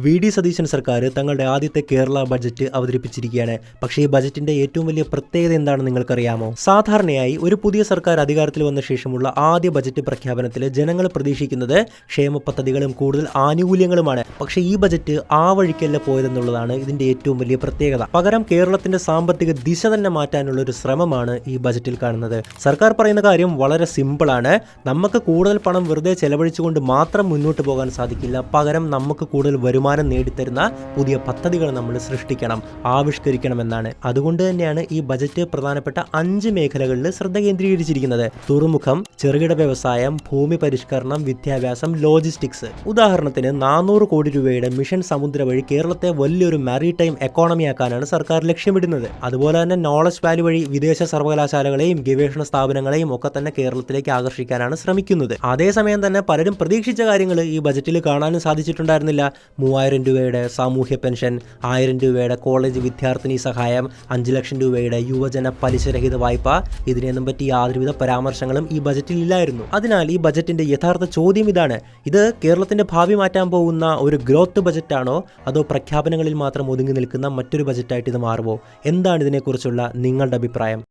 VD. Satheesan സർക്കാർ തങ്ങളുടെ ആദ്യത്തെ കേരള ബജറ്റ് അവതരിപ്പിച്ചിരിക്കുകയാണ്. പക്ഷേ ഈ ബജറ്റിന്റെ ഏറ്റവും വലിയ പ്രത്യേകത എന്താണെന്ന് നിങ്ങൾക്കറിയാമോ? സാധാരണയായി ഒരു പുതിയ സർക്കാർ അധികാരത്തിൽ വന്ന ശേഷമുള്ള ആദ്യ ബജറ്റ് പ്രഖ്യാപനത്തിൽ ജനങ്ങൾ പ്രതീക്ഷിക്കുന്നത് ക്ഷേമ പദ്ധതികളും കൂടുതൽ ആനുകൂല്യങ്ങളുമാണ്. പക്ഷേ ഈ ബജറ്റ് ആ വഴിക്കല്ല പോയതെന്നുള്ളതാണ് ഇതിന്റെ ഏറ്റവും വലിയ പ്രത്യേകത. പകരം കേരളത്തിന്റെ സാമ്പത്തിക ദിശ തന്നെ മാറ്റാനുള്ള ഒരു ശ്രമമാണ് ഈ ബജറ്റിൽ കാണുന്നത്. സർക്കാർ പറയുന്ന കാര്യം വളരെ സിമ്പിളാണ്. നമുക്ക് കൂടുതൽ പണം വെറുതെ ചെലവഴിച്ചുകൊണ്ട് മാത്രം മുന്നോട്ട് പോകാൻ സാധിക്കില്ല. പകരം നമുക്ക് കൂടുതൽ വരുമാനം നേടിത്തരുന്ന പുതിയ പദ്ധതികൾ നമ്മൾ സൃഷ്ടിക്കണം, ആവിഷ്കരിക്കണമെന്നാണ്. അതുകൊണ്ട് തന്നെയാണ് ഈ ബജറ്റ് പ്രധാനപ്പെട്ട 5 മേഖലകളിൽ ശ്രദ്ധ കേന്ദ്രീകരിച്ചിരിക്കുന്നത്. തുറമുഖം, ചെറുകിട വ്യവസായം, ഭൂമി പരിഷ്കരണം, വിദ്യാഭ്യാസം, ലോജിസ്റ്റിക്സ്. ഉദാഹരണത്തിന് 400 കോടി രൂപയുടെ മിഷൻ സമുദ്ര വഴി കേരളത്തെ വലിയൊരു മാരിടൈം എക്കോണമി ആക്കാനാണ് സർക്കാർ ലക്ഷ്യമിടുന്നത്. അതുപോലെ തന്നെ നോളജ് വാലി വഴി വിദേശ സർവകലാശാലകളെയും ഗവേഷണ സ്ഥാപനങ്ങളെയും ഒക്കെ തന്നെ കേരളത്തിലേക്ക് ആകർഷിക്കാനാണ് ശ്രമിക്കുന്നത്. അതേസമയം തന്നെ പലരും പ്രതീക്ഷിച്ച കാര്യങ്ങൾ ഈ ബജറ്റിൽ കാണാനും സാധിച്ചിട്ടുണ്ടായിരുന്നില്ല. 3000 രൂപയുടെ സാമൂഹ്യ പെൻഷൻ, 1000 രൂപയുടെ കോളേജ് വിദ്യാർത്ഥിനി സഹായം, 5 ലക്ഷം രൂപയുടെ യുവജന പലിശരഹിത വായ്പ, ഇതിനെന്നും പറ്റി യാതൊരുവിധ പരാമർശങ്ങളും ഈ ബജറ്റിൽ ഇല്ലായിരുന്നു. അതിനാൽ ഈ ബജറ്റിന്റെ യഥാർത്ഥ ചോദ്യം ഇതാണ്: ഇത് കേരളത്തിന്റെ ഭാവി മാറ്റാൻ പോകുന്ന ഒരു ഗ്രോത്ത് ബജറ്റാണോ, അതോ പ്രഖ്യാപനങ്ങളിൽ മാത്രം ഒതുങ്ങി നിൽക്കുന്ന മറ്റൊരു ബജറ്റായിട്ട് ഇത് മാറുമോ? എന്താണ് ഇതിനെക്കുറിച്ചുള്ള നിങ്ങളുടെ അഭിപ്രായം?